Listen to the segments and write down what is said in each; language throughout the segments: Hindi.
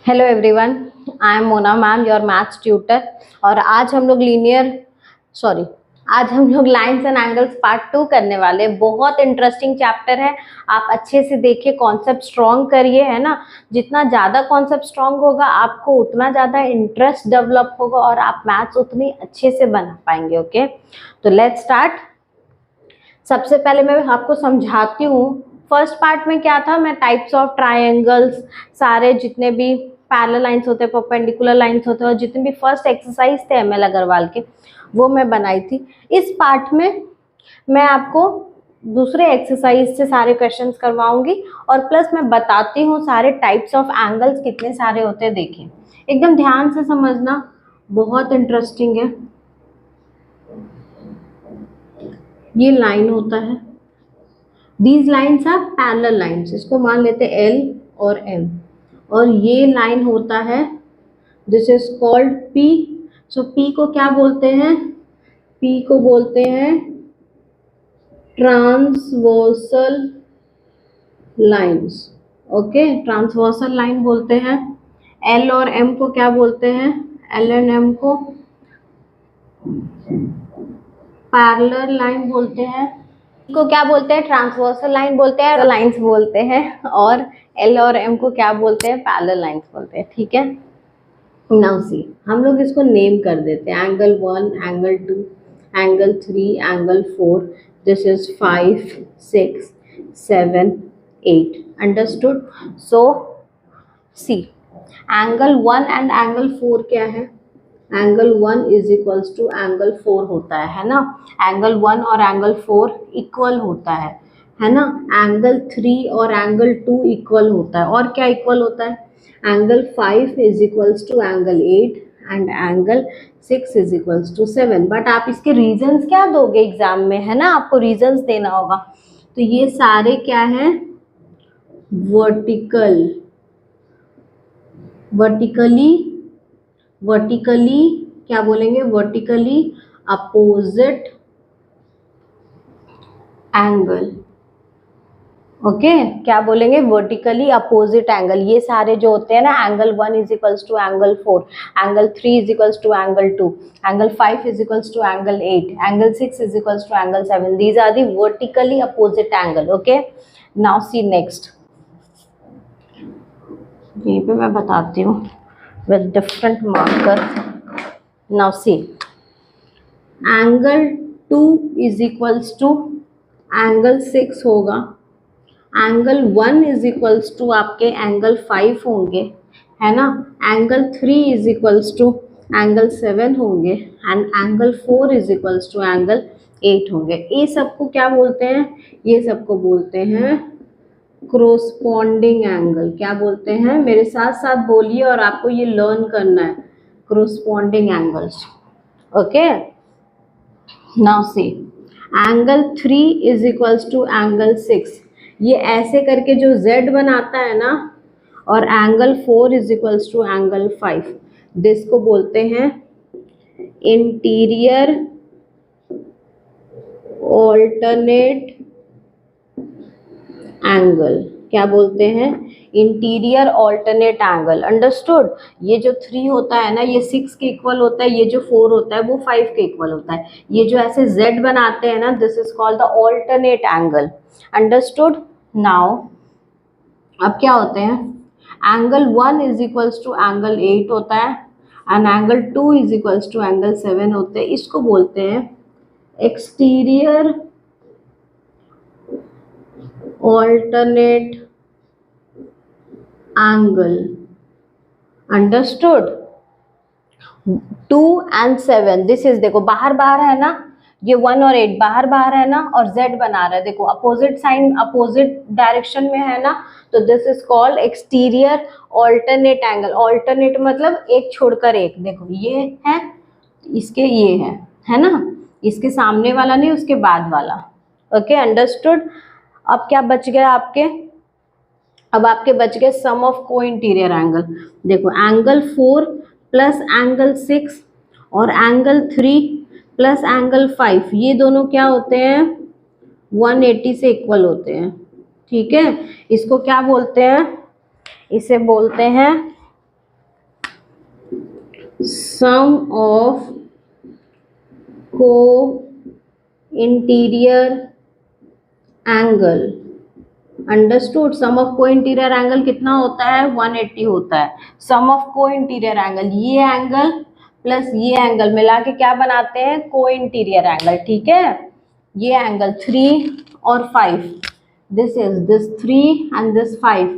Hello everyone, I am Mona ma'am, your maths tutor. और आज हम लोग लाइंस एंड एंगल्स पार्ट 2 करने वाले। बहुत इंटरेस्टिंग चैप्टर है। आप अच्छे से देखिए, कॉन्सेप्ट स्ट्रॉन्ग करिए, है ना। जितना ज़्यादा कॉन्सेप्ट स्ट्रॉन्ग होगा आपको उतना ज़्यादा इंटरेस्ट डेवलप होगा और आप मैथ्स उतनी अच्छे से बना पाएंगे। ओके, तो लेट्स स्टार्ट। सबसे पहले मैं आपको समझाती हूँ। फर्स्ट पार्ट में क्या था, मैं टाइप्स ऑफ ट्रायंगल्स, सारे जितने भी पैरेलल लाइंस होते हैं, परपेंडिकुलर लाइंस होते हैं, और जितने भी फर्स्ट एक्सरसाइज थे एमएल अग्रवाल के, वो मैं बनाई थी। इस पार्ट में मैं आपको दूसरे एक्सरसाइज से सारे क्वेश्चंस करवाऊंगी और प्लस मैं बताती हूँ सारे टाइप्स ऑफ एंगल्स कितने सारे होते हैं। देखिए, एकदम ध्यान से समझना, बहुत इंटरेस्टिंग है। ये लाइन होता है, these lines are parallel lines, इसको मान लेते हैं एल और एम। और ये लाइन होता है, this is called P. So P को क्या बोलते हैं? पी को बोलते हैं transversal lines. Okay, transversal line बोलते हैं। एल और एम को क्या बोलते हैं? एल एंड एम को पैरेलल लाइन बोलते हैं। को क्या बोलते हैं? ट्रांसवर्सल लाइन बोलते हैं, लाइंस बोलते हैं। और एल और एम को क्या बोलते हैं? पैरेलल लाइंस बोलते हैं। ठीक है, नाउ सी, हम लोग इसको नेम कर देते हैं। Angle 1, angle 2, angle 3, angle 4, this is 5, 6, 7, 8। Understood? So see, angle 1 and angle 4 क्या है? Angle 1 is equals to angle 4 होता है ना। एंगल 1 और एंगल 4 इक्वल होता है ना। एंगल 3 और एंगल 2 इक्वल होता है। और क्या इक्वल होता है? Angle 5 is equals to angle 8 and angle 6 is equals to 7। But आप इसके रीजंस क्या दोगे एग्जाम में, है ना, आपको रीजंस देना होगा। तो ये सारे क्या है? वर्टिकली क्या बोलेंगे? Vertically opposite angle. ओके, क्या बोलेंगे? Vertically opposite angle. ये सारे जो होते हैं ना, angle 1 is equals to angle 4, angle 3 is equals to angle 2, angle 5 is equals to angle 8, angle 6 is equals to angle 7। These are the vertically opposite angle. Okay, now see next. यहीं पे मैं बताती हूँ with different marker. Now see, angle 2 is equals to angle 6 होगा। एंगल 1 इज इक्वल्स टू आपके एंगल 5 होंगे, है ना। Angle 3 is equals to angle 7 होंगे and angle 4 is equals to angle 8 होंगे। ये सबको क्या बोलते हैं? ये सबको बोलते हैं क्रोस्पॉन्डिंग एंगल। क्या बोलते हैं? मेरे साथ साथ बोलिए और आपको ये लर्न करना है, corresponding angles. Okay, now see, angle 3 is equals to angle 6। ये ऐसे करके जो z बनाता है ना, और angle 4 is equals to angle 5, this को बोलते हैं इंटीरियर ऑल्टरनेट एंगल। क्या बोलते हैं? Interior alternate angle. अंडरस्टूड? ये जो 3 होता है ना, ये 6 के इक्वल होता है, ये जो 4 होता है वो 5 के इक्वल होता है। ये जो ऐसे z बनाते हैं ना, this is called the alternate angle. Understood? Now अब क्या होते हैं? Angle 1 is equals to angle 8 होता है and angle 2 is equals to angle 7 होते हैं। इसको बोलते हैं exterior alternate angle. Understood? 2 and 7, this is, देखो बाहर बाहर है ना, ये 1 और 8 बाहर बाहर है ना, और z बना रहा है, देखो अपोजिट साइन अपोजिट डायरेक्शन में है ना, तो this is called exterior alternate angle. Alternate मतलब एक छोड़कर एक। देखो ये है, इसके ये है ना, इसके सामने वाला नहीं, उसके बाद वाला। Okay, understood? अब क्या बच गया आपके? अब आपके बच गए सम ऑफ को इंटीरियर एंगल। देखो एंगल 4 प्लस एंगल 6 और एंगल 3 प्लस एंगल 5, ये दोनों क्या होते हैं? 180 से इक्वल होते हैं। ठीक है, इसको क्या बोलते हैं? इसे बोलते हैं sum of co interior angle. Understood. Sum of co interior angle कितना होता है? 180 होता है। Sum of co interior angle, ये एंगल प्लस ये एंगल मिला के क्या बनाते हैं? को इंटीरियर एंगल। ठीक है, ये एंगल 3 और 5, this is this 3 and this 5,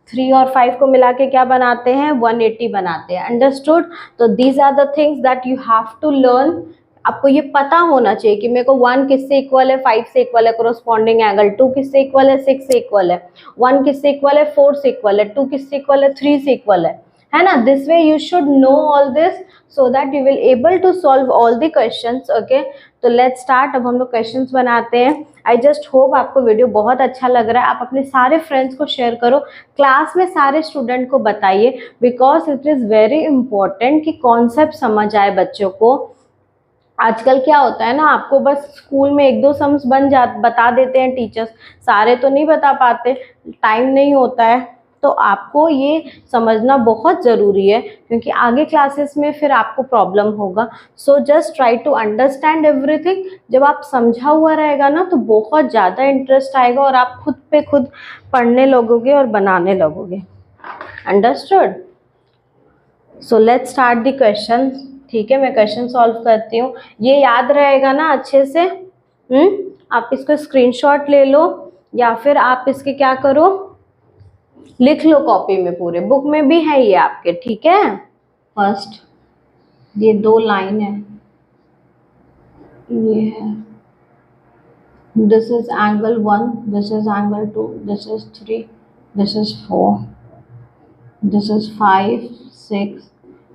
3 और 5 को मिला के क्या बनाते हैं? 180 बनाते हैं। अंडरस्टूड। तो these are the things that you have to learn. आपको ये पता होना चाहिए कि मेरे को 1 किससे इक्वल है? 5 से इक्वल है कोरोस्पॉन्डिंग एंगल, 2 किससे इक्वल है? 6 से इक्वल है, 1 किससे इक्वल है? 4 से इक्वल है, 2 किससे इक्वल है? 3 से इक्वल है ना? This way you should know all this so that you will able to solve all the questions. Okay, तो लेट्स स्टार्ट। अब हम लोग क्वेश्चंस बनाते हैं। आई जस्ट होप आपको वीडियो बहुत अच्छा लग रहा है। आप अपने सारे फ्रेंड्स को शेयर करो, क्लास में सारे स्टूडेंट को बताइए, because it is very important कि कॉन्सेप्ट समझ आए बच्चों को। आजकल क्या होता है ना, आपको बस स्कूल में 1-2 सम्स बता देते हैं टीचर्स, सारे तो नहीं बता पाते, टाइम नहीं होता है। तो आपको ये समझना बहुत ज़रूरी है, क्योंकि आगे क्लासेस में फिर आपको प्रॉब्लम होगा। So just try to understand everything. जब आप समझा हुआ रहेगा ना, तो बहुत ज़्यादा इंटरेस्ट आएगा और आप खुद पे खुद पढ़ने लगोगे और बनाने लगोगे। Understood. So let's start the question. ठीक है, मैं क्वेश्चन सॉल्व करती हूँ। ये याद रहेगा ना अच्छे से? आप इसको स्क्रीनशॉट ले लो, या फिर आप इसके क्या करो, लिख लो कॉपी में, पूरे बुक में भी है ये आपके। ठीक है, फर्स्ट ये 2 लाइन है, ये है this is angle 1, this is angle 2, this is 3, this is 4, this is 5, 6,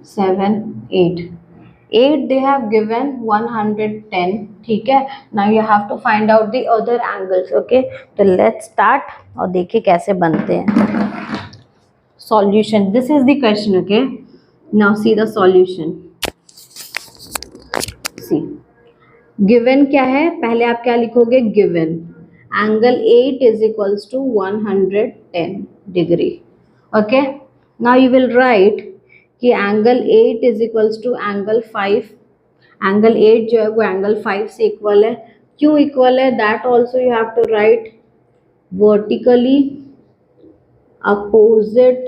7, 8 they have given 110। ठीक है, now you have to find out the other angles। okay, तो let's start और देखिए कैसे बनते हैं। solution, this is the question। okay, now see the solution। see, given क्या है? पहले आप क्या लिखोगे? given angle 8 is equals to 110 degree। okay, now you will write कि angle 8 is equals to angle 5। Angle 8 जो है वो एंगल 5 से इक्वल है। क्यों इक्वल है? That also you have to write vertically opposite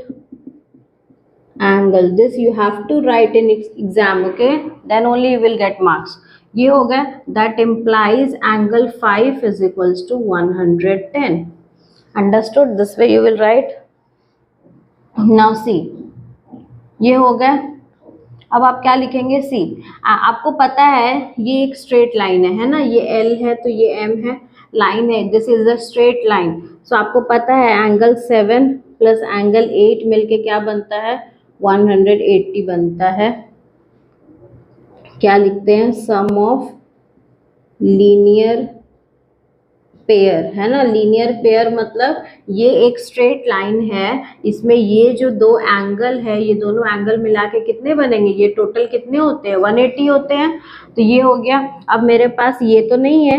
angle. This you have to write in exam. Okay, then only you will get marks. ये हो गया, that implies angle 5 is equals to 110। Understood? This way you will write. Now see, ये हो गया। अब आप क्या लिखेंगे? सी। आपको पता है ये एक स्ट्रेट लाइन है ना, ये एल है तो ये एम है, लाइन है, this is the straight line. So आपको पता है एंगल 7 प्लस एंगल 8 मिलके क्या बनता है? 180 बनता है। क्या लिखते हैं? सम ऑफ लीनियर पेयर, है ना। लीनियर पेयर मतलब ये एक स्ट्रेट लाइन है, इसमें ये जो 2 एंगल है, ये दोनों एंगल मिला के कितने बनेंगे? ये टोटल कितने होते हैं? 180 होते हैं। तो ये हो गया। अब मेरे पास ये तो नहीं है,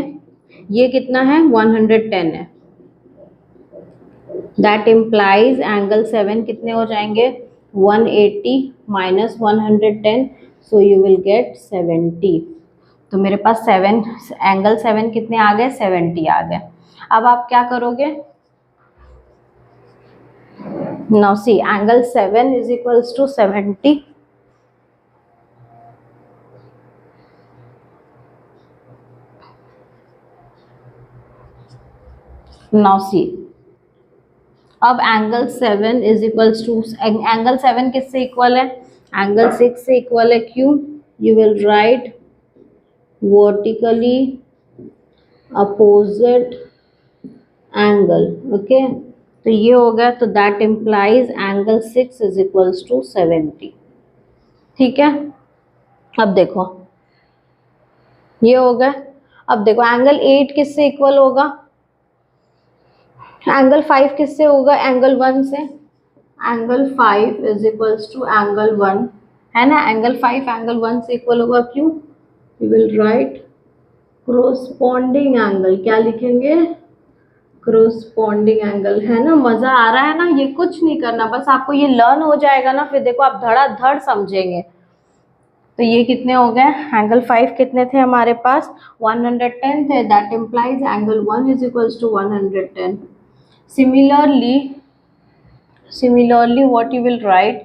ये कितना है? 110 है। दैट इम्प्लाइज एंगल 7 कितने हो जाएंगे? 180 minus 110, so you will gate 70। तो मेरे पास एंगल 7 कितने आ गए? 70 आ गए। अब आप क्या करोगे? Now see, angle 7 is equals to 70। Now see, अब angle 7 is equals to, angle 7 किससे इक्वल है? एंगल 6 से इक्वल है। क्यों? You will write vertically opposite angle. Okay, तो ये हो गया। तो that implies angle 6 is equals to 70। ठीक है, अब देखो ये हो गया। अब देखो एंगल 8 किससे इक्वल होगा? एंगल 5 किससे होगा? एंगल 1 से। Angle 5 is equals to angle 1, है ना। एंगल 5 एंगल 1 से इक्वल होगा। क्यों? You will right corresponding angle. क्या लिखेंगे? कोरोस्पॉन्डिंग एंगल, है ना। मजा आ रहा है ना? ये कुछ नहीं करना, बस आपको ये लर्न हो जाएगा ना, फिर देखो आप धड़ाधड़ समझेंगे। तो ये कितने हो गए, एंगल 5 कितने थे हमारे पास, 110 थे, that implies angle 1 is equals to 110. Similarly what you will write,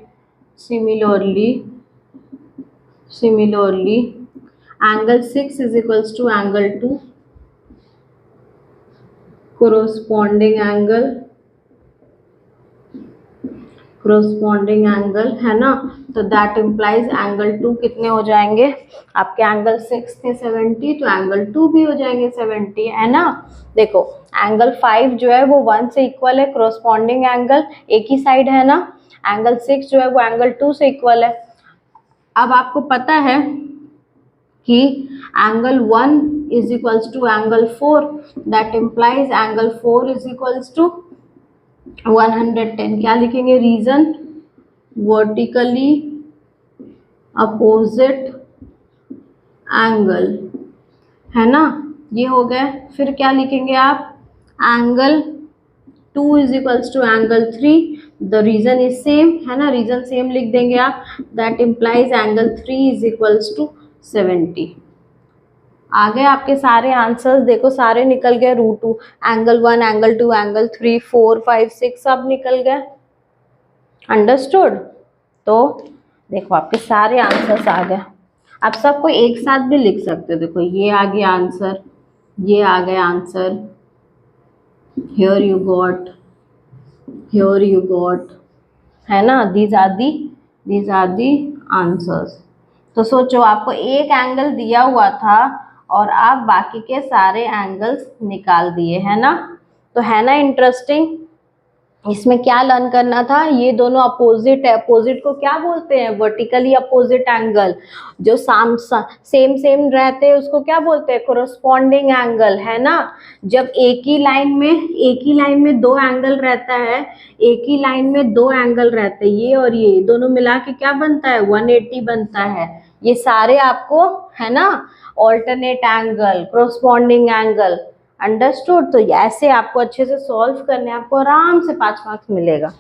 similarly angle 6 is equals to angle 2, corresponding angle है ना, तो दैट इम्प्लाइज एंगल 2 कितने हो जाएंगे आपके, एंगल 6 थे 70 तो एंगल 2 भी हो जाएंगे 70, है ना. देखो एंगल 5 जो है वो 1 से इक्वल है, corresponding एंगल एक ही साइड है ना, एंगल 6 जो है वो एंगल 2 से इक्वल है. अब आपको पता है कि angle 1 is equals to angle 4, that implies angle 4 is equals to 110. क्या लिखेंगे, रीजन वर्टिकली अपोजिट एंगल, है ना, ये हो गया. फिर क्या लिखेंगे आप, angle 2 is equals to angle 3, the reason is same, है ना, रीजन सेम लिख देंगे आप, that implies angle 3 is equals to 70. आ गए आपके सारे आंसर्स, देखो सारे निकल गए, रूट 2, एंगल 1, एंगल 2, एंगल 3, 4, 5, 6 सब निकल गए. अंडरस्टूड. तो देखो आपके सारे आंसर्स आ गए. आप सबको एक साथ भी लिख सकते हो, देखो ये आ गया आंसर, ये आ गया आंसर, here you got, है ना, these are the answers. तो सोचो आपको एक एंगल दिया हुआ था और आप बाकी के सारे एंगल्स निकाल दिए, है ना. तो है ना इंटरेस्टिंग. इसमें क्या लर्न करना था, ये दोनों अपोजिट है, अपोजिट को क्या बोलते हैं, वर्टिकली अपोजिट एंगल. जो सेम रहते हैं उसको क्या बोलते हैं, कोरस्पॉन्डिंग एंगल, है ना. जब एक ही लाइन में दो एंगल रहता है, एक ही लाइन में दो एंगल रहते हैं, ये और ये दोनों मिला के क्या बनता है, 180 बनता है. ये सारे आपको, है ना, alternate angle, corresponding angle. Understood. तो ऐसे आपको अच्छे से सॉल्व करने, आपको आराम से 5 मार्क्स मिलेगा.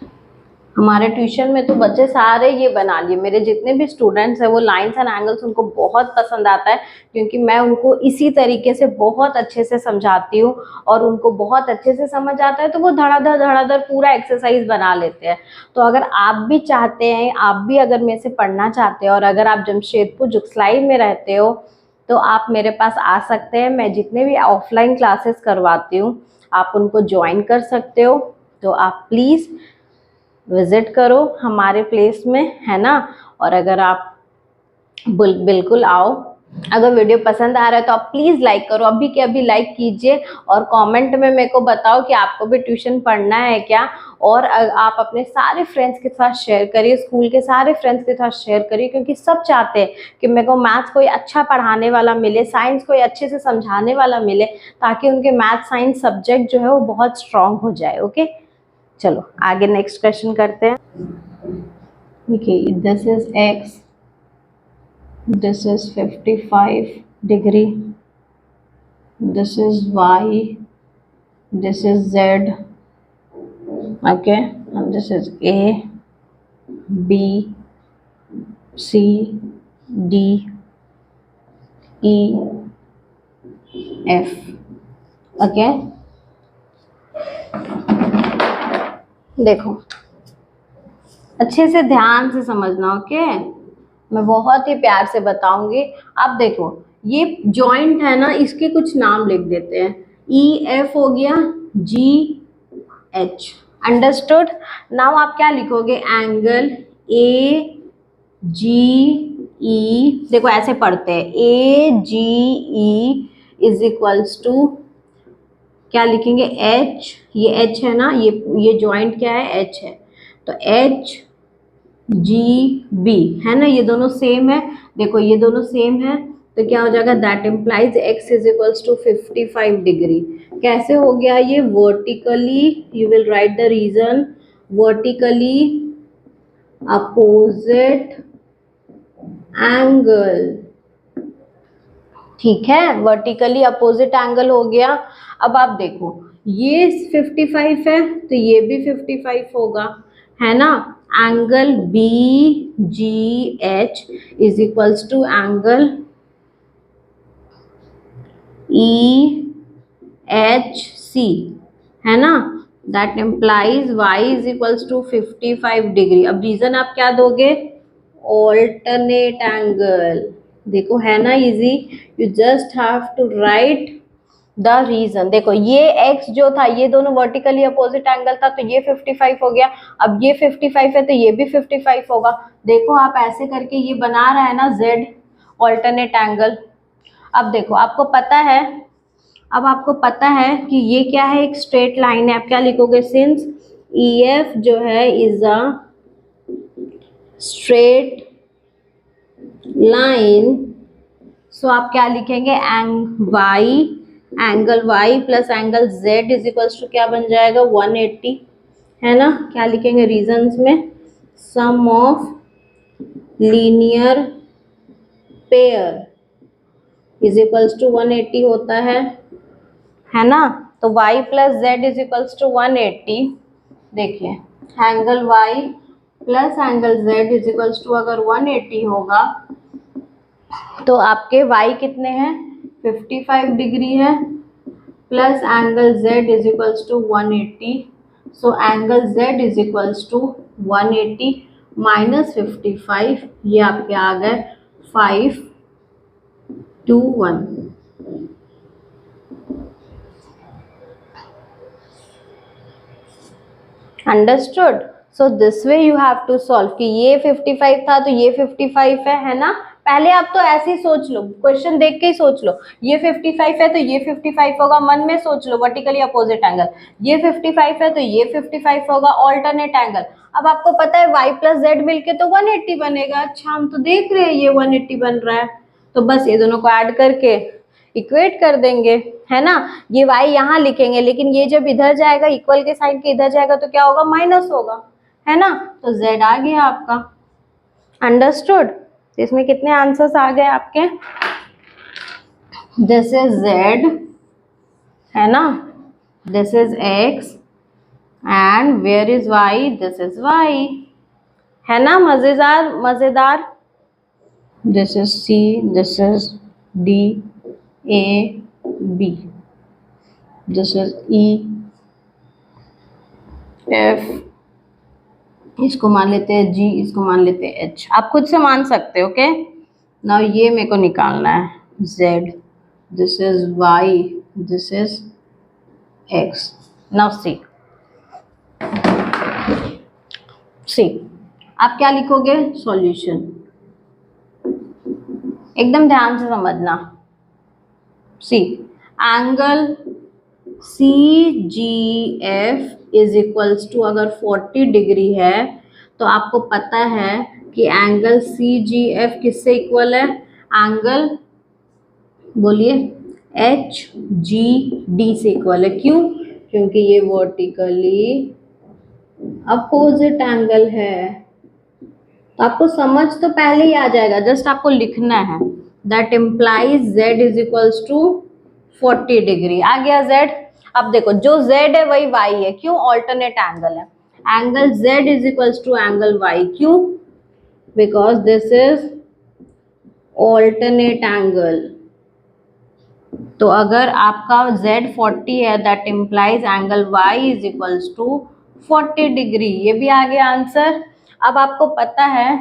हमारे ट्यूशन में तो बच्चे सारे ये बना लिए, मेरे जितने भी स्टूडेंट्स हैं वो लाइंस एंड एंगल्स उनको बहुत पसंद आता है, क्योंकि मैं उनको इसी तरीके से बहुत अच्छे से समझाती हूँ और उनको बहुत अच्छे से समझ आता है, तो वो धड़ाधड़ पूरा एक्सरसाइज बना लेते हैं. तो अगर आप भी चाहते हैं, आप भी अगर मेरे से पढ़ना चाहते हैं और अगर आप जमशेदपुर जुगसलाई में रहते हो तो आप मेरे पास आ सकते हैं. मैं जितने भी ऑफलाइन क्लासेस करवाती हूँ आप उनको ज्वाइन कर सकते हो. तो आप प्लीज़ विज़िट करो हमारे प्लेस में, है ना. और अगर आप बिल्कुल आओ. अगर वीडियो पसंद आ रहा है तो आप प्लीज़ लाइक करो, अभी के अभी लाइक कीजिए और कमेंट में मेरे को बताओ कि आपको भी ट्यूशन पढ़ना है क्या. और आप अपने सारे फ्रेंड्स के साथ शेयर करिए, स्कूल के सारे फ्रेंड्स के साथ शेयर करिए, क्योंकि सब चाहते हैं कि मेरे को मैथ्स कोई अच्छा पढ़ाने वाला मिले, साइंस कोई अच्छे से समझाने वाला मिले, ताकि उनके मैथ साइंस सब्जेक्ट जो है वो बहुत स्ट्रॉन्ग हो जाए. ओके, चलो आगे नेक्स्ट क्वेश्चन करते हैं. देखिए, this is x, this is 55 degree, this is y, this is z, okay, and this is a, b, c, d, e, f. okay. देखो अच्छे से ध्यान से समझना. ओके, मैं बहुत ही प्यार से बताऊंगी. आप देखो ये जॉइंट है ना, इसके कुछ नाम लिख देते हैं. ई एफ हो गया, जी एच. अंडरस्टूड. नाउ आप क्या लिखोगे, एंगल ए जी ई. देखो ऐसे पढ़ते हैं, ए जी ई इज इक्वल्स टू क्या लिखेंगे, एच. ये एच है ना, ये जॉइंट क्या है, एच है. तो एच जी बी, है ना, ये दोनों सेम है. देखो ये दोनों सेम है तो क्या हो जाएगा, that implies x is equals to 55 degree. कैसे हो गया ये, vertically, you will write the reason, vertically opposite angle. ठीक है, वर्टिकली अपोजिट एंगल हो गया. अब आप देखो ये 55 है तो ये भी 55 होगा, है ना. Angle BGH is equals to angle EHC, है ना। That implies y is equals to 55 degree. अब रीजन आप क्या दोगे, ऑल्टरनेट एंगल। देखो है ना easy, you just have to write the reason. देखो ये x जो था ये दोनों वर्टिकली अपोजिट एंगल था, तो ये 55 हो गया। अब ये 55 है तो ये भी 55 होगा। देखो आप ऐसे करके ये बना रहा है ना z ऑल्टरनेट एंगल। अब देखो आपको पता है, अब आपको पता है कि ये क्या है, एक स्ट्रेट लाइन है। आप क्या लिखोगे, सिंस EF जो है is a straight line, so आप क्या लिखेंगे, angle y plus angle z is equals to क्या बन जाएगा, 180, है ना। क्या लिखेंगे रीजंस में, sum of linear pair is equals to 180 होता है ना। तो y plus z is equals to 180। देखिए angle y plus angle z is equals to अगर 180 होगा तो आपके y कितने हैं, 55 डिग्री है, plus angle z is equals to 180। So angle z is equals to 180 minus 55, ये आपके आ गए 521। Understood. So this way you have to solve कि ये 55 था तो ये 55 है ना। पहले आप तो ऐसे ही सोच लो, क्वेश्चन देख के ही सोच लो, ये 55 है तो ये 55 होगा, मन में सोच लो वर्टिकली अपोजिट एंगल। ये 55 है तो ये 55 होगा, ऑल्टरनेट एंगल। अब आपको पता है y प्लस z मिलके तो 180 बनेगा। अच्छा हम तो देख रहे हैं ये 180 बन रहा है, तो बस ये दोनों को ऐड करके इक्वेट कर देंगे, है ना। ये y यहाँ लिखेंगे, लेकिन ये जब इधर जाएगा, इक्वल के साइन के इधर जाएगा तो क्या होगा, माइनस होगा, है ना। तो z आ गया आपका। अंडरस्टूड। इसमें कितने आंसर्स आ गए आपके, दिस इज z, है ना, this is x and where is y, this is y, है ना। मजेदार मजेदार। This is C, this is D A B, this is E F, इसको मान लेते हैं G, इसको मान लेते हैं H। आप खुद से मान सकते हो, ओके। नाउ ये मेरे को निकालना है Z, this is Y, this is X। Now see आप क्या लिखोगे, सॉल्यूशन। एकदम ध्यान से समझना। See angle CGF is equals to अगर 40 डिग्री है तो आपको पता है कि एंगल CGF किससे इक्वल है, एंगल बोलिए HGD से इक्वल है। क्यों, क्योंकि ये वर्टिकली अपोजिट एंगल है। तो आपको समझ तो पहले ही आ जाएगा, जस्ट आपको लिखना है। That implies Z is equals to 40 degree. आ गया Z। अब देखो जो Z है वही Y है, क्यों, ऑल्टरनेट एंगल है। Angle Z is equals to angle Y, क्यों, because this is alternate angle. तो अगर आपका Z 40 है, that implies angle Y is equals to 40 degree. ये भी आ गया आंसर। अब आपको पता है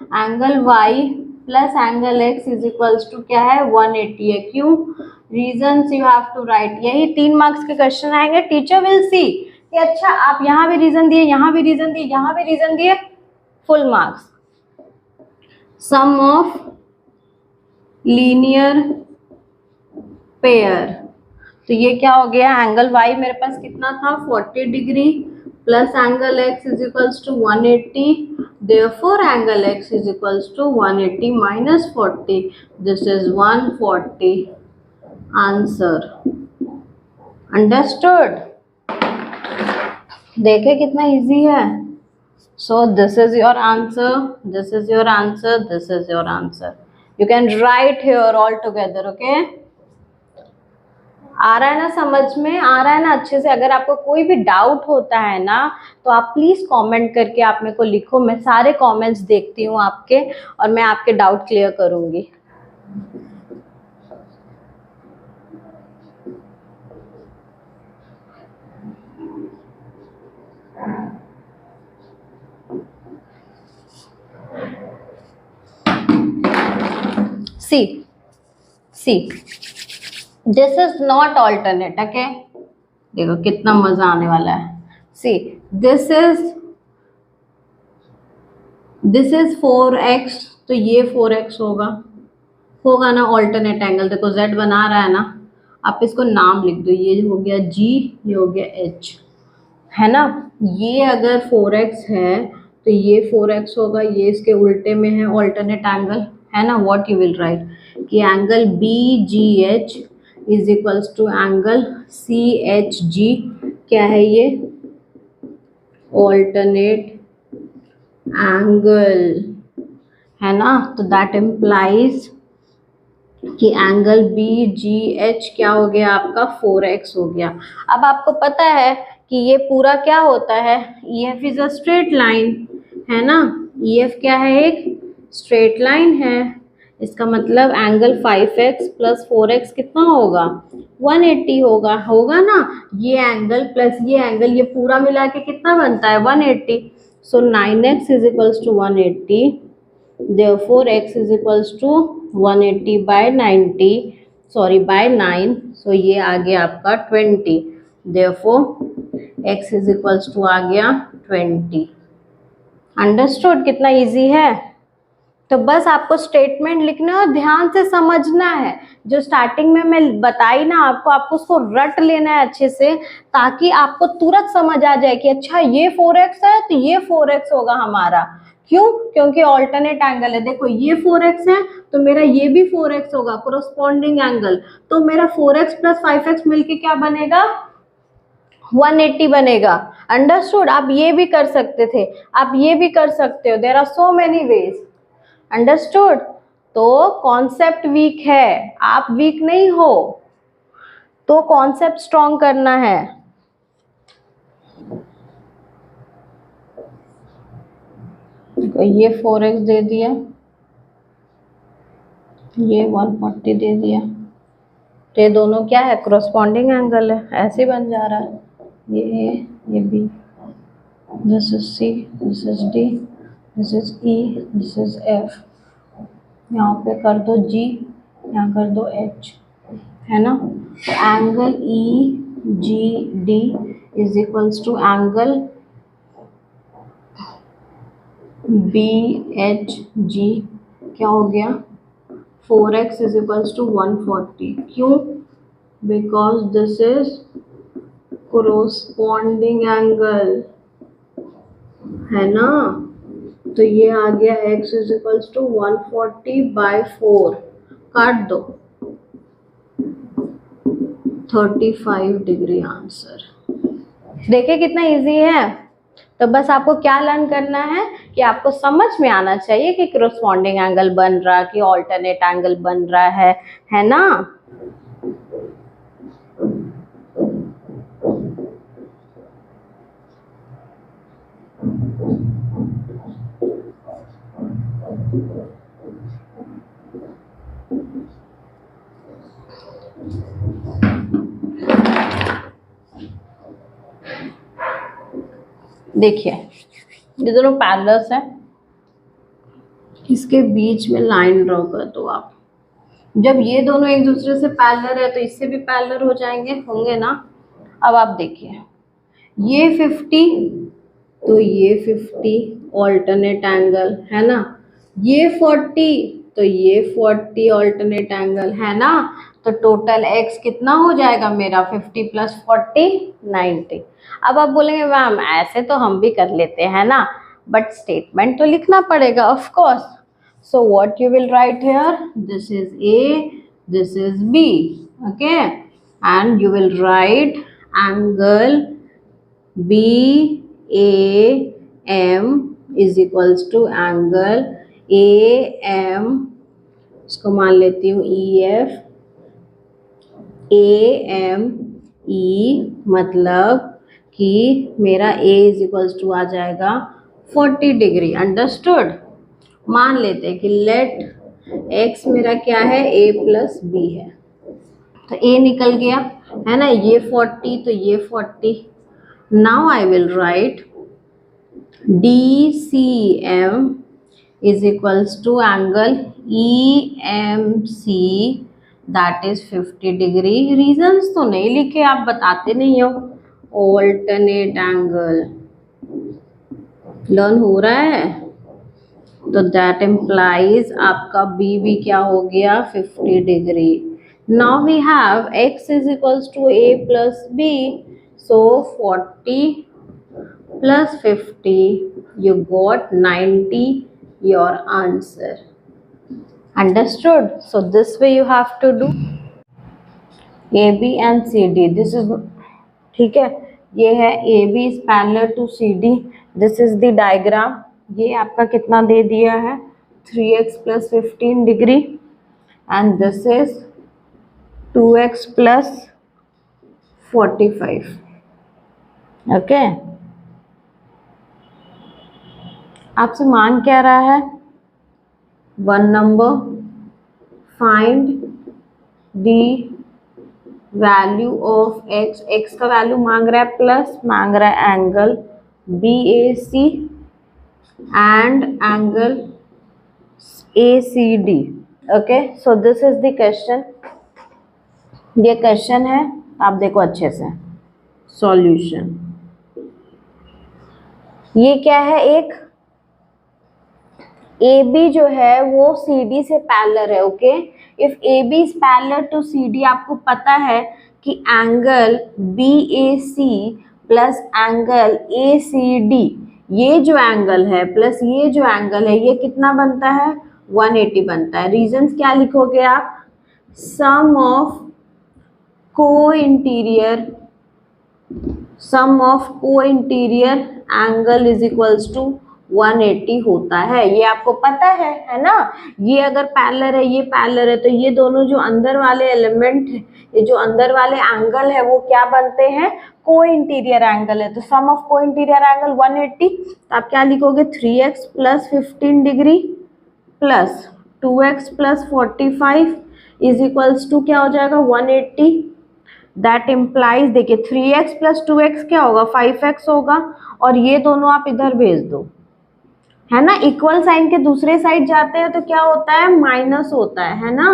angle Y plus angle X is equals to क्या है, 180 है। क्यों, reasons you have to write. यही 3 मार्क्स के क्वेश्चन आएंगे। टीचर विल सी कि अच्छा आप यहाँ भी रीजन दिए, यहाँ भी रीजन दिए, यहाँ भी रीजन दिए, full marks. Sum of linear pair, तो ये क्या हो गया, एंगल Y मेरे पास कितना था, 40 degree, plus angle X is equals to 180, therefore angle X is equals to 180 minus 40, this is 140 answer. Understood. देखे कितना इजी है। So this is your answer, this is your answer, this is your answer. You can write here all together, okay? आ रहा है ना, समझ में आ रहा है ना अच्छे से? अगर आपको कोई भी डाउट होता है ना तो आप प्लीज कमेंट करके आप मेरे को लिखो, मैं सारे कमेंट्स देखती हूँ आपके और मैं आपके डाउट क्लियर करूंगी। See see this is not alternate, okay? देखो कितना मजा आने वाला है। सी दिस इज 4x, तो ये 4x होगा ना ऑल्टरनेट एंगल। देखो z बना रहा है ना, आप इसको नाम लिख दो, ये हो गया g, ये हो गया h, है ना? ये अगर 4x है तो ये 4x होगा, ये इसके उल्टे में है ऑल्टरनेट एंगल, है ना? व्हाट यू विल राइट कि angle BGH is equals to angle CHG। क्या है ये? ऑल्टरनेट एंगल, है ना? तो दैट इम्प्लाइज कि एंगल BGH क्या हो गया आपका? 4x हो गया। अब आपको पता है कि ये पूरा क्या होता है? EF is a straight line, है ना? EF क्या है? एक स्ट्रेट लाइन है। इसका मतलब एंगल 5x प्लस 4x कितना होगा? 180 होगा ना? ये एंगल प्लस ये एंगल, ये पूरा मिला के कितना बनता है? 180। So 9x is equals to 180, therefore x is equals to 180 by 90, sorry by 9, so ये आ गया आपका 20, therefore x is equals to आ गया 20। अंडरस्टूड? कितना इजी है? तो बस आपको स्टेटमेंट लिखना और ध्यान से समझना है। जो स्टार्टिंग में मैं बताई ना आपको उसको रट लेना है अच्छे से, ताकि आपको तुरंत समझ आ जाए कि अच्छा ये 4x है तो ये 4x होगा हमारा। क्यों? क्योंकि ऑल्टरनेट एंगल है। देखो ये 4x है तो मेरा ये भी 4x होगा, कोरोस्पोंडिंग एंगल। तो मेरा 4x प्लस 5x मिलके क्या बनेगा? 180 बनेगा। अंडरस्टूड? आप ये भी कर सकते थे, आप ये भी कर सकते हो, there are so many ways. Understood? तो कॉन्सेप्ट वीक है, आप वीक नहीं हो, तो कॉन्सेप्ट स्ट्रॉन्ग करना है। तो ये 4x दे दिया, ये 140 दे दिया, तो ये दोनों क्या है? corresponding एंगल है, ऐसे बन जा रहा है। ये A, ये B, this is C, this is D, this is E, this is F। यहाँ पे कर दो G, यहाँ कर दो H, है ना? तो angle EGD is equals to angle BHG। क्या हो गया? 4x is equals to 140। क्यों? Because this is corresponding angle, है ना? तो ये आ गया x is equals to 140 by 4, काट दो, 35 डिग्री आंसर। देखिए कितना इजी है। तो बस आपको क्या लर्न करना है कि आपको समझ में आना चाहिए कि कोरोस्पोंडिंग एंगल बन रहा कि ऑल्टरनेट एंगल बन रहा है ना? देखिए ये दोनों पैरेलल्स हैं, इसके बीच में लाइन ड्रॉ कर दो आप। जब ये दोनों एक दूसरे से पैरेलल है तो इससे भी पैरेलल हो जाएंगे, होंगे ना? अब आप देखिए ये 50 तो ये 50 ऑल्टरनेट एंगल, है ना? ये 40 तो ये 40 ऑल्टरनेट एंगल, है ना? तो टोटल x कितना हो जाएगा मेरा? 50 प्लस 40 90। अब आप बोलेंगे मैम ऐसे तो हम भी कर लेते हैं ना, बट स्टेटमेंट तो लिखना पड़ेगा of course. So what you will right here? This is A, this is B, okay? And you will write angle BAM is equals to angle AM, इसको मान लेती हूँ EF, AME मतलब कि मेरा A इज इक्वल्स टू आ जाएगा 40 डिग्री। अंडरस्टूड। मान लेते हैं कि लेट x मेरा क्या है, A प्लस बी है, तो A निकल गया है ना, ये 40 तो ये 40। Now I will write DCM is equals to angle EMC that is 50 degree. Reasons तो नहीं लिखे, आप बताते नहीं हो। ऑल्टरनेट एंगल लर्न हो रहा है, तो दैट इम्प्लाइज आपका बी भी क्या हो गया, 50 degree. Now we have x is equals to a plus b, so 40 plus 50, you got 90, your answer. Understood? So this way you have to do AB and CD. This is ठीक है, ये है AB is parallel to CD. This is the diagram. ये आपका कितना दे दिया है, 3x plus 15 degree, and this is 2x plus 45. Okay. आपसे मांग क्या रहा है, 1 number, find the value of x। x का वैल्यू मांग रहा है प्लस, मांग रहा है angle BAC and angle ACD। Okay, so this is the question. ये क्वेश्चन है, आप देखो अच्छे से सॉल्यूशन। ये क्या है, एक AB जो है वो CD से पैरेलल है। Okay, if AB is parallel to CD, आपको पता है कि angle BAC plus angle ACD, ये जो एंगल है प्लस ये जो एंगल है, ये कितना बनता है, 180 बनता है। रीजंस क्या लिखोगे आप, sum of co interior angle is equals to 180 होता है। ये आपको पता है ना। ये अगर पैरेलल है, ये पैरेलल है, तो ये दोनों जो अंदर वाले एलिमेंट है, ये जो अंदर वाले एंगल है, वो क्या बनते हैं, को इंटीरियर एंगल है। तो sum of co interior angle 180, तो आप क्या लिखोगे, 3x plus 15 degree plus 2x plus 45 is equals to क्या हो जाएगा, 180। दैट इम्प्लाइज, देखिए 3x प्लस 2x क्या होगा, 5x होगा, और ये दोनों आप इधर भेज दो, है ना। इक्वल साइन के दूसरे साइड जाते हैं तो क्या होता है, माइनस होता है ना।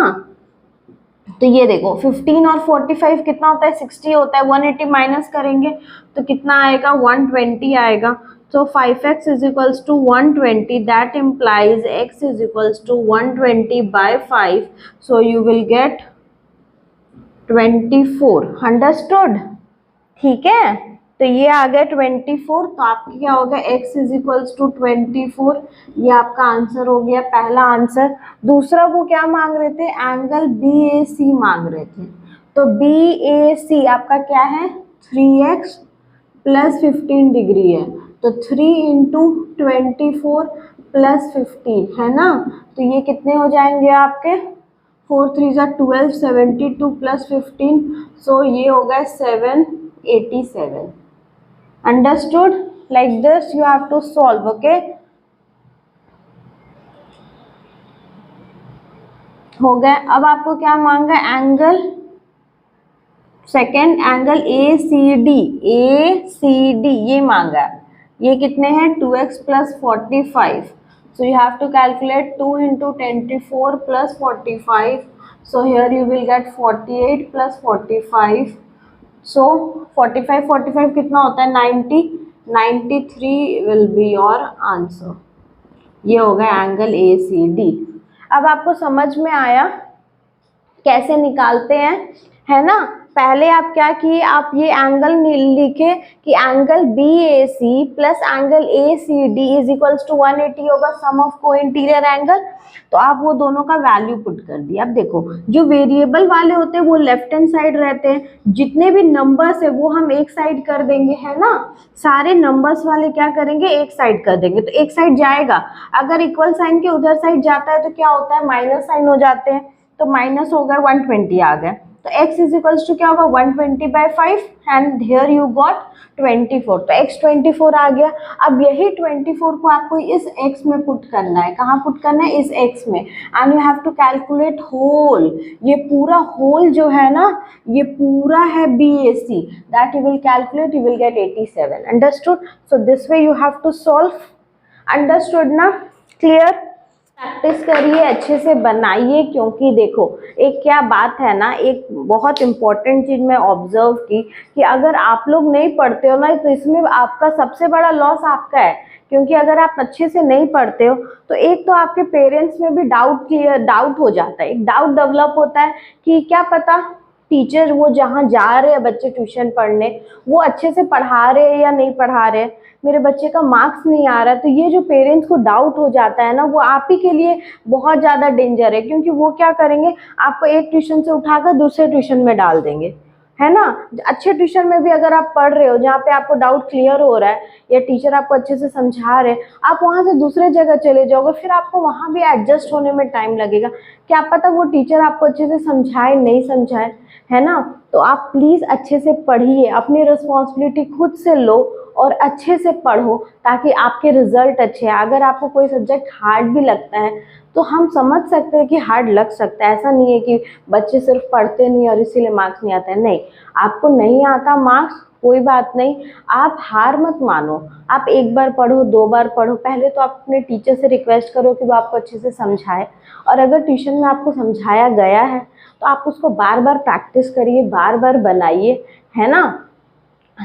तो ये देखो 15 और 45 कितना होता है, 60 होता है। 180 माइनस करेंगे तो कितना आएगा, 120 आएगा। तो 5x is equals to 120, that implies x is equals to 120 by 5, so you will get 24। Understood, ठीक है। तो ये आ गया 24, तो आपकी क्या हो गया, x इज इक्वल्स टू 24। ये आपका आंसर हो गया, पहला आंसर। दूसरा वो क्या मांग रहे थे, एंगल BAC मांग रहे थे। तो BAC आपका क्या है, 3x प्लस 15 डिग्री है, तो 3 इंटू 24 प्लस 15 है ना। तो ये कितने हो जाएंगे आपके, 4 3 12, 72 प्लस 15, सो ये हो गया 787। Understood? Like this you have to solve. Okay, हो गया। अब आपको क्या मांगा, एंगल सेकेंड, एंगल ACD ये मांगा। ये कितने हैं, 2x plus 45, so you have to calculate 2 into 24 plus 45, so here you will get 48 plus 45, so 45 कितना होता है, 90, 93 will be your answer। ये हो गया एंगल ACD। अब आपको समझ में आया कैसे निकालते हैं, है ना। पहले आप क्या किए, आप ये एंगल लिखे कि angle BAC plus angle ACD is equals to 180 होगा, sum of co interior angle. तो आप वो दोनों का वैल्यू पुट कर दिया। अब देखो जो वेरिएबल वाले होते हैं वो लेफ्ट हैंड साइड रहते हैं, जितने भी नंबर्स है वो हम एक साइड कर देंगे, है ना। सारे नंबर्स वाले क्या करेंगे, एक साइड कर देंगे, तो एक साइड जाएगा। अगर इक्वल साइन के उधर साइड जाता है तो क्या होता है, माइनस साइन हो जाते हैं, तो माइनस हो गया, 120 आ गया। तो x इज इक्वल्स टू क्या होगा 120/5 एंड हियर यू गॉट 24, तो x 24 आ गया। अब यही 24 को आपको इस x में पुट करना है, कहाँ पुट करना है, इस x में, and you have to calculate whole, ये पूरा होल जो है ना, ये पूरा है BAC, that you will calculate, you will get 87, understood. So this way you have to solve, understood ना, क्लियर। प्रैक्टिस करिए, अच्छे से बनाइए, क्योंकि देखो एक क्या बात है ना, एक बहुत इंपॉर्टेंट चीज मैं ऑब्जर्व की कि अगर आप लोग नहीं पढ़ते हो ना, तो इसमें आपका सबसे बड़ा लॉस आपका है, क्योंकि अगर आप अच्छे से नहीं पढ़ते हो तो एक तो आपके पेरेंट्स में भी डाउट हो जाता है, एक डाउट डेवलप होता है कि क्या पता टीचर वो जहाँ जा रहे हैं बच्चे ट्यूशन पढ़ने, वो अच्छे से पढ़ा रहे हैं या नहीं पढ़ा रहे, मेरे बच्चे का मार्क्स नहीं आ रहा है। तो ये जो पेरेंट्स को डाउट हो जाता है ना, वो आप ही के लिए बहुत ज़्यादा डेंजर है, क्योंकि वो क्या करेंगे, आपको एक ट्यूशन से उठाकर दूसरे ट्यूशन में डाल देंगे, है ना। अच्छे ट्यूशन में भी अगर आप पढ़ रहे हो, जहाँ पे आपको डाउट क्लियर हो रहा है या टीचर आपको अच्छे से समझा रहे हैं, आप वहाँ से दूसरे जगह चले जाओगे, फिर आपको वहाँ भी एडजस्ट होने में टाइम लगेगा, क्या पता वो टीचर आपको अच्छे से समझाए नहीं समझाए, है ना। तो आप प्लीज़ अच्छे से पढ़िए, अपनी रिस्पॉन्सिबिलिटी खुद से लो और अच्छे से पढ़ो, ताकि आपके रिजल्ट अच्छे हैं। अगर आपको कोई सब्जेक्ट हार्ड भी लगता है तो हम समझ सकते हैं कि हार्ड लग सकता है, ऐसा नहीं है कि बच्चे सिर्फ पढ़ते नहीं और इसीलिए मार्क्स नहीं आते हैं, नहीं, आपको नहीं आता मार्क्स कोई बात नहीं, आप हार मत मानो, आप एक बार पढ़ो, दो बार पढ़ो, पहले तो आप अपने टीचर से रिक्वेस्ट करो कि वो आपको अच्छे से समझाए, और अगर ट्यूशन में आपको समझाया गया है तो आप उसको बार बार प्रैक्टिस करिए, बार बार बनाइए, है ना।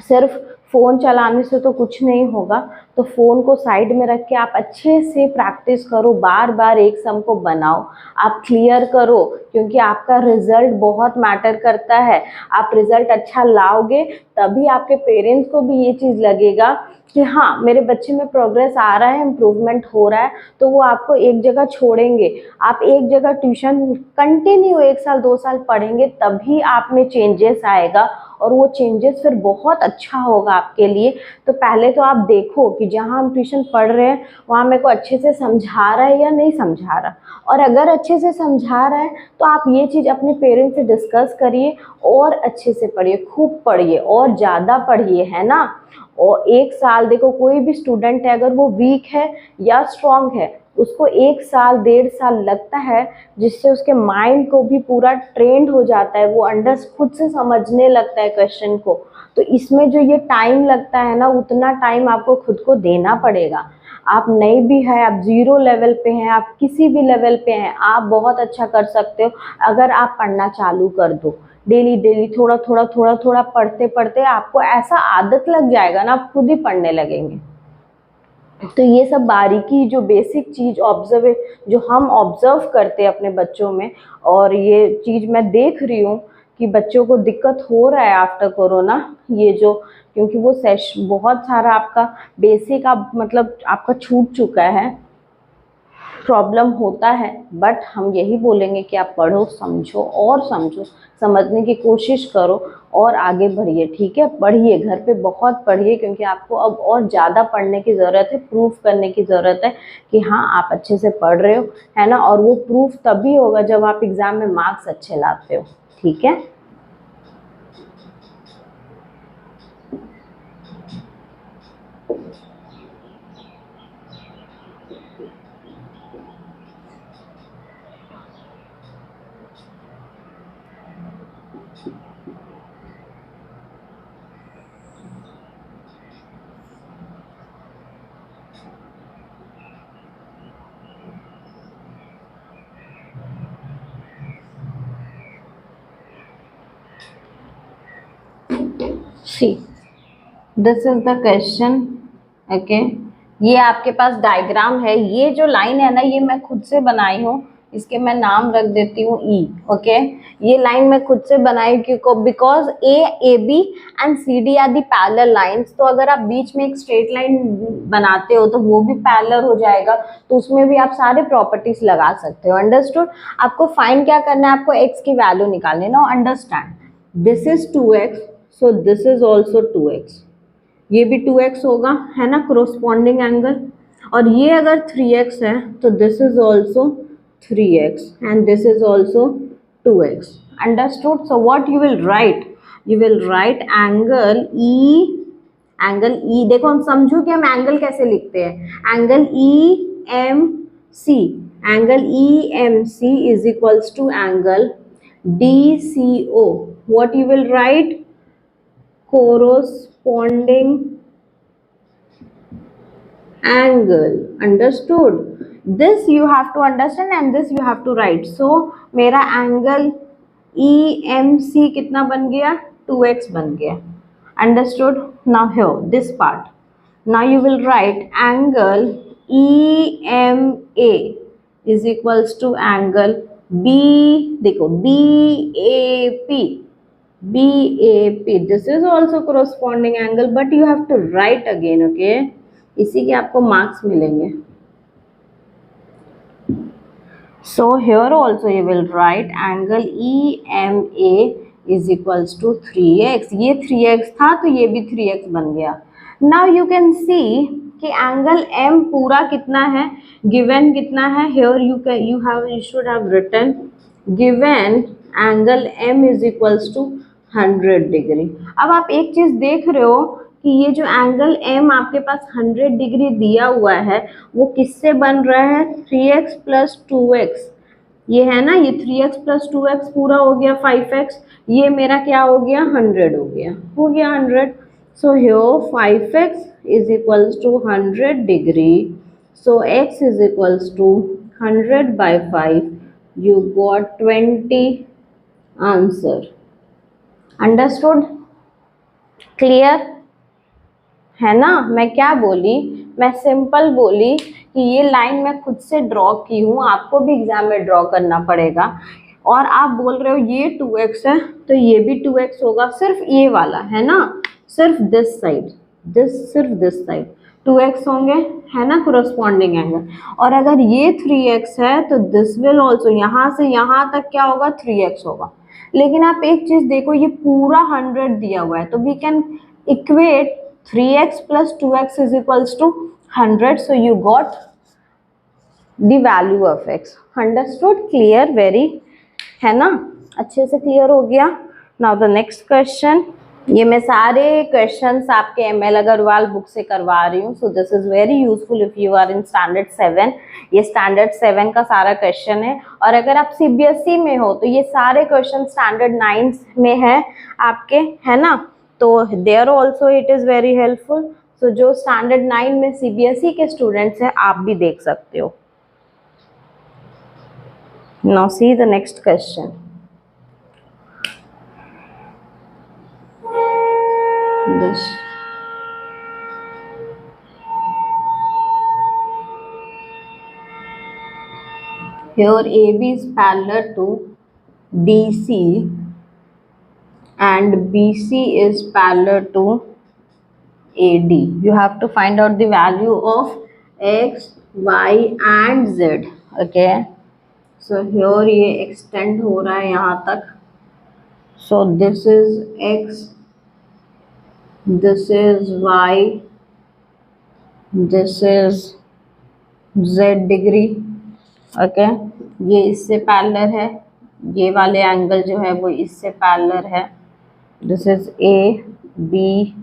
सिर्फ फ़ोन चलाने से तो कुछ नहीं होगा, तो फ़ोन को साइड में रख के आप अच्छे से प्रैक्टिस करो, बार बार एक सम को बनाओ, आप क्लियर करो, क्योंकि आपका रिज़ल्ट बहुत मैटर करता है। आप रिज़ल्ट अच्छा लाओगे तभी आपके पेरेंट्स को भी ये चीज़ लगेगा कि हाँ मेरे बच्चे में प्रोग्रेस आ रहा है, इम्प्रूवमेंट हो रहा है, तो वो आपको एक जगह छोड़ेंगे। आप एक जगह ट्यूशन कंटिन्यू 1 साल 2 साल पढ़ेंगे, तभी आप में चेंजेस आएगा, और वो चेंजेस फिर बहुत अच्छा होगा आपके लिए। तो पहले तो आप देखो कि जहाँ हम ट्यूशन पढ़ रहे हैं वहाँ मेरे को अच्छे से समझा रहा है या नहीं समझा रहा, और अगर अच्छे से समझा रहा है तो आप ये चीज़ अपने पेरेंट्स से डिस्कस करिए, और अच्छे से पढ़िए, खूब पढ़िए और ज़्यादा पढ़िए, है ना। और 1 साल, देखो कोई भी स्टूडेंट है अगर वो वीक है या स्ट्रांग है, उसको 1 साल 1.5 साल लगता है, जिससे उसके माइंड को भी पूरा ट्रेंड हो जाता है, वो खुद से समझने लगता है क्वेश्चन को। तो इसमें जो ये टाइम लगता है ना, उतना टाइम आपको खुद को देना पड़ेगा। आप नहीं भी है, आप 0 लेवल पे हैं, आप किसी भी लेवल पे हैं, आप बहुत अच्छा कर सकते हो अगर आप पढ़ना चालू कर दो। डेली डेली थोड़ा थोड़ा थोड़ा थोड़ा पढ़ते पढ़ते आपको ऐसा आदत लग जाएगा ना, आप खुद ही पढ़ने लगेंगे। तो ये सब बारीकी, जो बेसिक चीज़ जो हम ऑब्जर्व करते हैं अपने बच्चों में, और ये चीज़ मैं देख रही हूँ कि बच्चों को दिक्कत हो रहा है आफ्टर कोरोना, ये जो, क्योंकि वो बहुत सारा आपका बेसिक मतलब आपका छूट चुका है, प्रॉब्लम होता है। बट हम यही बोलेंगे कि आप पढ़ो, समझो और समझो, समझने की कोशिश करो और आगे बढ़िए, ठीक है। पढ़िए, घर पे बहुत पढ़िए, क्योंकि आपको अब और ज़्यादा पढ़ने की ज़रूरत है, प्रूफ करने की ज़रूरत है कि हाँ आप अच्छे से पढ़ रहे हो, है ना। और वो प्रूफ तभी होगा जब आप एग्ज़ाम में मार्क्स अच्छे लाते हो, ठीक है। सी this is the question, okay. ये आपके पास डायग्राम है, ये जो लाइन है ना ये मैं खुद से बनाई हूँ, इसके मैं नाम रख देती हूँ ई, ओके। ये लाइन मैं खुद से बनाई क्योंकि because A B and C D are the parallel lines, तो अगर आप बीच में एक स्ट्रेट लाइन बनाते हो तो वो भी पैरेलल हो जाएगा, तो उसमें भी आप सारे प्रॉपर्टीज लगा सकते हो, अंडरस्टूड। आपको फाइंड क्या करना है, आपको एक्स की वैल्यू निकालनी, now understand this is 2x, so this is also 2x, ये भी 2x होगा, है ना, कोरोस्पॉन्डिंग एंगल। और ये अगर 3x है तो this is also 3x and this is also 2x. Understood? So what you will write? You will write angle E, देखो हम समझो कि हम एंगल कैसे लिखते हैं. Angle EMC, angle EMC is equals to angle DCO. What you will write? Corresponding angle. Understood? This you have to understand and this you have to write. So मेरा एंगल EMC कितना बन गया? 2x बन गया. Understood? Now here this part. Now you will write angle EMA is equals to angle B. देखो BAP. BAP. This is also corresponding angle, but you have to write again. Okay? इसी के आपको मार्क्स मिलेंगे. So here also you will write angle EMA is equals to 3x. ये 3x था तो ये भी 3x बन गया. Now you can see कि एंगल M पूरा कितना है, given कितना है. Here you should have written given angle M is equals to 100 degree. अब आप एक चीज देख रहे हो कि ये जो एंगल M आपके पास 100 डिग्री दिया हुआ है वो किससे बन रहा है? 3x plus 2x. ये है ना, ये 3x प्लस 2x पूरा हो गया 5x. ये मेरा क्या हो गया? 100 हो गया. 100. So here 5x is equals to 100 degree. So x is equals to 100 by 5. You got 20 answer. Understood? Clear है ना? मैं क्या बोली? मैं सिंपल बोली कि ये लाइन मैं खुद से ड्रॉ की हूँ, आपको भी एग्जाम में ड्रॉ करना पड़ेगा. और आप बोल रहे हो ये 2x है तो ये भी 2x होगा, सिर्फ ये वाला है ना, सिर्फ दिस साइड, सिर्फ दिस साइड 2x होंगे, है ना, कोरस्पॉन्डिंग एंगल. और अगर ये 3x है तो दिस विल ऑल्सो, यहाँ से यहाँ तक क्या होगा? 3x होगा. लेकिन आप एक चीज देखो, ये पूरा 100 दिया हुआ है तो we can equate 3x plus 2x is equals to 100. So you got the value of x. Understood? Clear? Very, है ना? अच्छे से clear हो गया. Now the next question. ये मैं सारे questions आपके ML अग्रवाल बुक से करवा रही हूँ. So this is very useful if you are in standard 7. ये standard 7 का सारा question है. और अगर आप CBSE में हो तो ये सारे question standard 9 में है आपके, है ना? तो there also it is very helpful. So जो स्टैंडर्ड 9 में CBSE के स्टूडेंट्स हैं आप भी देख सकते हो. Now see the next question. This here AB is parallel to DC and BC is parallel to AD. You have to find out the value of x, y and z. Okay. So here ये extend हो रहा है यहाँ तक. So this is x, this is y, this is z degree. Okay. ये इससे पैरेलल है, ये वाले एंगल जो है वो इससे पैरेलल है. This is A, B,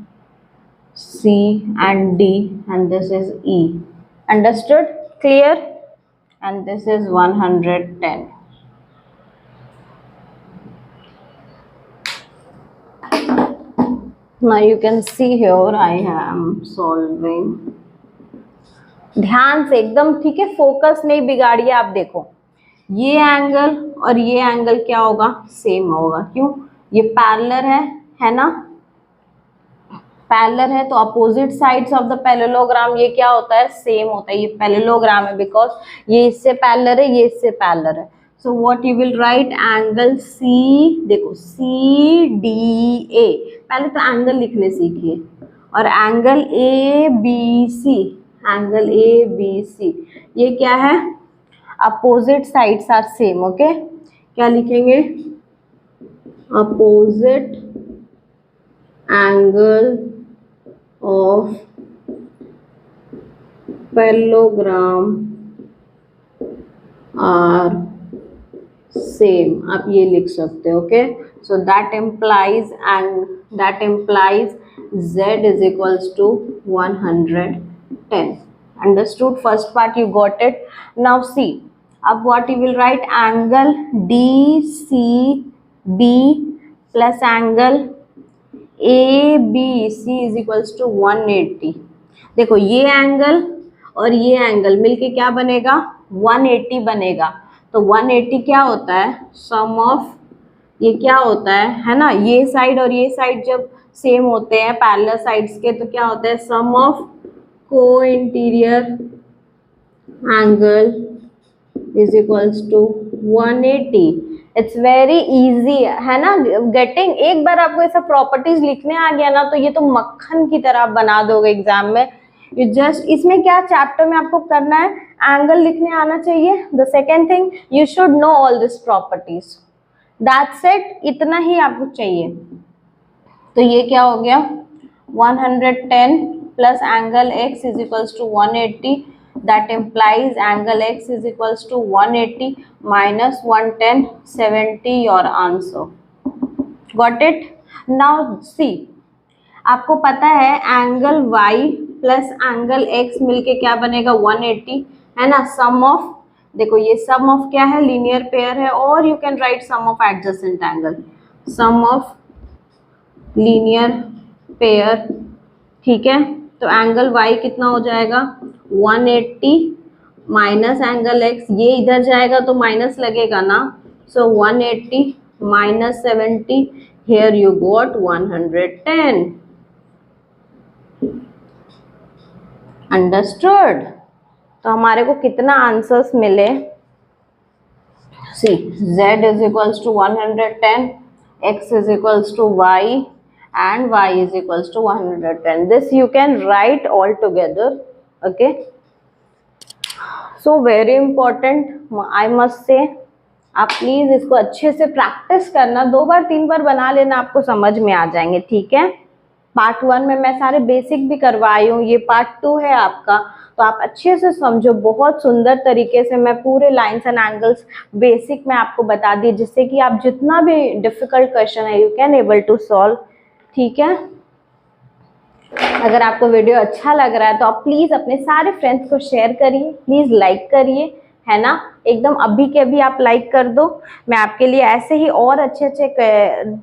C and D and this is E. Understood? Clear? And this is 110. Now you can see here I am solving. ध्यान से एकदम, ठीक है, फोकस नहीं बिगाड़िए. आप देखो ये एंगल और ये एंगल क्या होगा? सेम होगा. क्यों? ये पैरेलल है ना? पैरेलल है तो opposite sides of the parallelogram ये क्या होता है? सेम होता है. ये पैरेललोग्राम है बिकॉज ये इससे पैरेलल है, ये इससे पैरेलल है. So what you will write? Angle C. देखो CDA, पहले तो एंगल लिखने सीखिए. और एंगल ABC, एंगल ABC ये क्या है? Opposite sides are same. Okay. क्या लिखेंगे? Opposite angle of parallelogram are same, आप ये लिख सकते हो। Okay, so that implies z is equals to 110. Understood? First part you got it. Now see, अब what you will write, angle DCB plus angle ABC is equals to 180. देखो ये एंगल और ये एंगल मिलके क्या बनेगा, 180 बनेगा। तो 180 क्या होता है, सम ऑफ, ये क्या होता है ना, ये साइड और ये साइड जब सेम होते हैं पैरेलल साइड्स के, तो क्या होता है, sum of co interior angle is equals to 180। It's very easy है ना गेटिंग। एक बार आपको ऐसा प्रॉपर्टीज लिखने आ गया ना, तो ये तो मक्खन की तरह बना दोगे एग्जाम में। यू जस्ट, इसमें क्या चैप्टर में आपको करना है, एंगल लिखने आना चाहिए। The second thing, you should know all this properties, that's it, इतना ही आपको चाहिए। तो ये क्या हो गया, 110 plus angle x is equals to 180, that implies angle x is equals to 180 minus 110, 70 your answer. Got it? Now see, आपको पता है angle y plus angle x मिलके क्या बनेगा, 180 है ना। सम ऑफ, देखो ये सम ऑफ क्या है, लीनियर पेयर है, और you can write sum of adjacent angle, sum of linear pair, ठीक है। तो एंगल y कितना हो जाएगा, 180 माइनस एंगल x, ये इधर जाएगा तो माइनस लगेगा ना, so 180 minus 70, here you got 110। Understood? तो हमारे को कितना आंसर्स मिले, see z is equals to 110, x is equals to y and y is equals to 110. This you can write all together. Okay, so very important, I must say, आप प्लीज इसको अच्छे से प्रैक्टिस करना, 2 बार 3 बार बना लेना, आपको समझ में आ जाएंगे, ठीक है। पार्ट 1 में मैं सारे बेसिक भी करवाई हूँ, ये पार्ट 2 है आपका, तो आप अच्छे से समझो। बहुत सुंदर तरीके से मैं पूरे लाइंस एंड एंगल्स बेसिक में आपको बता दी, जिससे कि आप जितना भी डिफिकल्ट क्वेश्चन है you can able to solve, ठीक है। अगर आपको वीडियो अच्छा लग रहा है तो आप प्लीज अपने सारे फ्रेंड्स को शेयर करिए, प्लीज लाइक करिए, है ना, एकदम अभी के अभी आप लाइक कर दो। मैं आपके लिए ऐसे ही और अच्छे अच्छे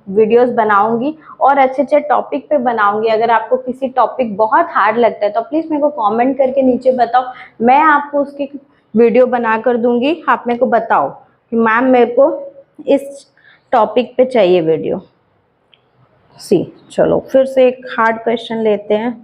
वीडियोस बनाऊंगी और अच्छे अच्छे टॉपिक पे बनाऊंगी। अगर आपको किसी टॉपिक बहुत हार्ड लगता है तो प्लीज मेरे को कमेंट करके नीचे बताओ, मैं आपको उसकी वीडियो बना कर दूंगी। आप मेरे को बताओ कि मैम मेरे को इस टॉपिक पे चाहिए वीडियो। सी, चलो फिर से एक हार्ड क्वेश्चन लेते हैं।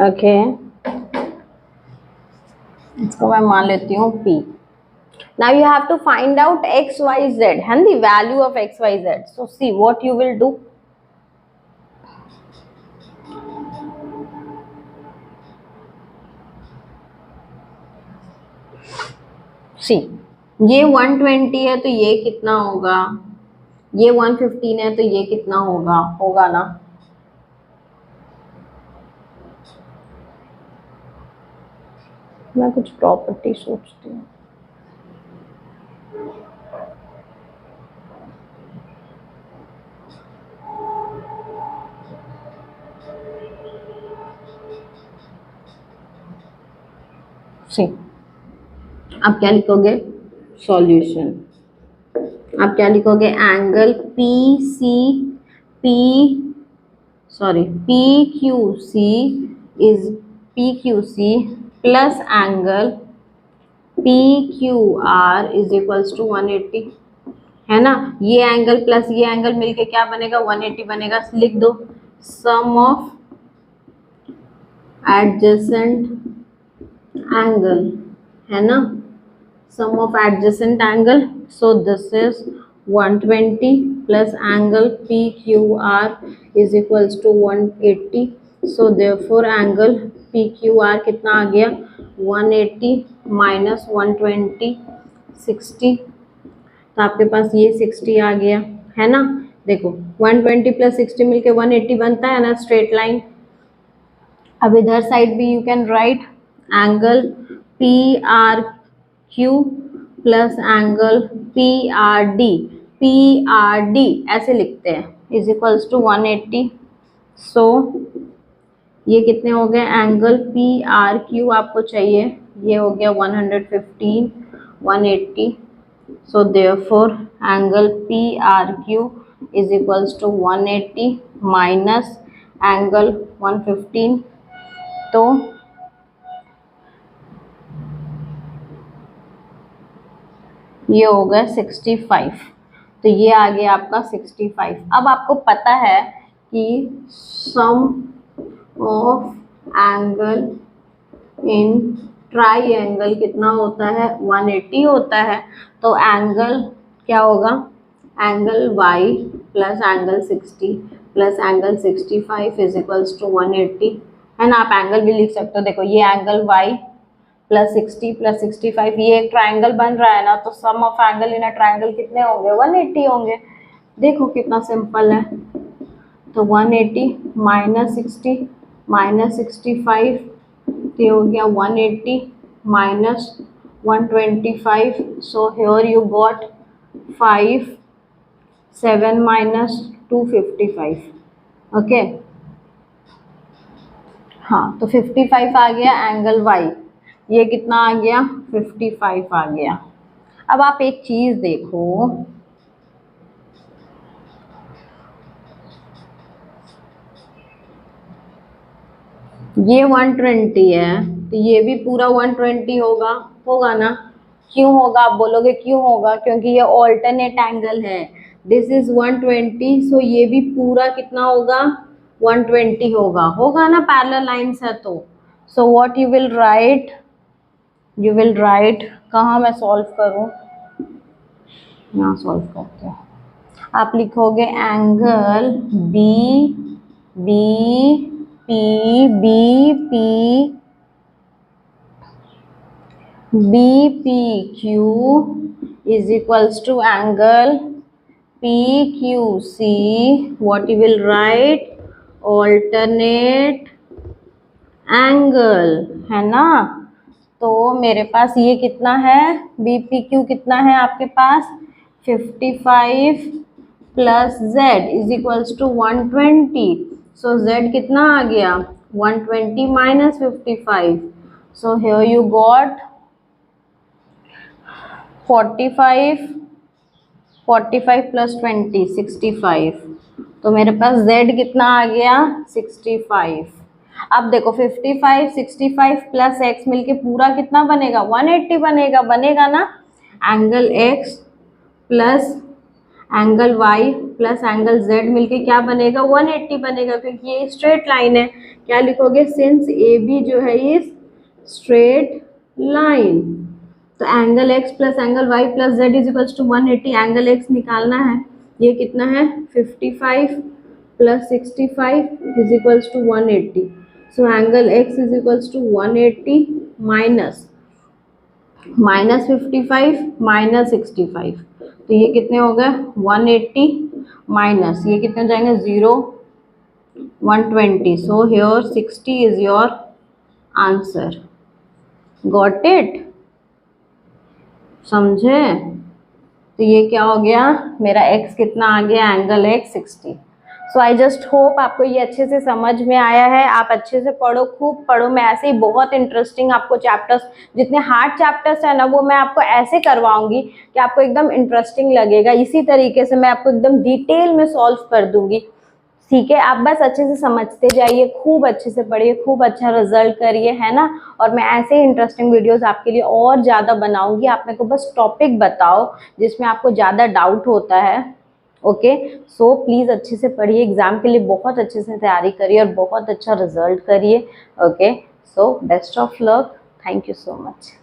ओके, इसको मैं मान लेती हूँ P। Now you have to find out X Y Z and the value of X Y Z. So see what you will do, see ये 120 है तो ये कितना होगा, ये 115 है तो ये कितना होगा, होगा ना। मैं कुछ प्रॉपर्टी सोचती हूँ, सी आप क्या लिखोगे, सॉल्यूशन। आप क्या लिखोगे, angle PQC is PQC plus angle PQR is equals to 180, है ना। ये एंगल प्लस ये एंगल मिलके क्या बनेगा, 180 बनेगा। लिख दो, सम ऑफ एडजेसेंट एंगल, है ना, sum of adjacent angle. So this is 120 plus angle PQR is equals to 180. So therefore angle PQR कितना आ गया, 180 minus 120 60। तो आपके पास ये 60 आ गया, है ना। देखो 120 प्लस 60 मिलके 180 बनता है ना, स्ट्रेट लाइन। अब इधर साइड भी you can right angle PRQ plus angle PRD ऐसे लिखते हैं, इज इक्वल्स टू 180। सो ये कितने हो गए, एंगल PRQ आपको चाहिए, ये हो गया 115 180। So therefore angle PRQ is equals to 180 minus angle 115, तो ये हो गया 65। तो ये आ गया आपका 65। अब आपको पता है कि सम ऑफ एंगल इन ट्राइंगल कितना होता है, 180 होता है। तो एंगल क्या होगा, angle Y plus angle 60 plus angle 65 is equals to 180, है ना। आप एंगल भी लिख सकते हो। देखो ये एंगल Y प्लस 60 प्लस 65, ये एक ट्राइंगल बन रहा है ना, तो sum of angle in a triangle कितने होंगे, 180 होंगे। देखो कितना सिंपल है। तो 180 माइनस 60 माइनस 65, तो हो गया 180 minus 125। So here you got 5 7 minus 255, okay. हाँ, तो 55 आ गया एंगल Y, ये कितना आ गया, 55 आ गया। अब आप एक चीज देखो, ये 120 है, तो ये भी पूरा 120 होगा, होगा ना। क्यों होगा, आप बोलोगे क्यों होगा, क्योंकि ये ऑल्टरनेट एंगल है। दिस इज 120, सो ये भी पूरा कितना होगा, 120 होगा, होगा ना, पैरेलल लाइंस है तो। सो what you will right, you will right, कहाँ मैं सॉल्व करूँ, यहाँ सॉल्व करते हैं। आप लिखोगे angle BPQ is equals to angle PQC. What you will write, alternate angle, है ना। तो मेरे पास ये कितना है, BPQ कितना है आपके पास, 55 plus Z is equals to 120। So Z कितना आ गया, 120 minus 55। So here you got 45 plus 20 65। तो मेरे पास Z कितना आ गया, 65। अब देखो 55 65 प्लस x मिलके पूरा कितना बनेगा, 180 बनेगा, बनेगा ना। Angle x plus angle y plus angle z मिलके क्या बनेगा, 180 बनेगा, क्योंकि ये स्ट्रेट लाइन है। क्या लिखोगे, सिंस AB जो है इस स्ट्रेट लाइन, तो angle x plus angle y plus z is equals to 180। Angle x निकालना है, ये कितना है, 55 plus 65 is equals to 180। So angle x is equals to 180 minus 55 minus 65। तो ये कितने हो गए, 180 माइनस ये कितने हो जाएंगे, 0 120। So here 60 is your answer. Got it, समझे। तो ये क्या हो गया, मेरा x कितना आ गया, एंगल x 60। सो आई जस्ट होप आपको ये अच्छे से समझ में आया है। आप अच्छे से पढ़ो, खूब पढ़ो। मैं ऐसे ही बहुत इंटरेस्टिंग आपको चैप्टर्स, जितने हार्ड चैप्टर्स है ना वो मैं आपको ऐसे करवाऊंगी कि आपको एकदम इंटरेस्टिंग लगेगा। इसी तरीके से मैं आपको एकदम डिटेल में सॉल्व कर दूंगी, ठीक है। आप बस अच्छे से समझते जाइए, खूब अच्छे से पढ़िए, खूब अच्छा रिजल्ट करिए, है ना। और मैं ऐसे ही इंटरेस्टिंग वीडियोस आपके लिए और ज़्यादा बनाऊंगी। आप मेरे को बस टॉपिक बताओ जिसमें आपको ज़्यादा डाउट होता है। ओके, सो प्लीज़ अच्छे से पढ़िए, एग्जाम के लिए बहुत अच्छे से तैयारी करिए और बहुत अच्छा रिजल्ट करिए। Okay, so best of luck, thank you so much.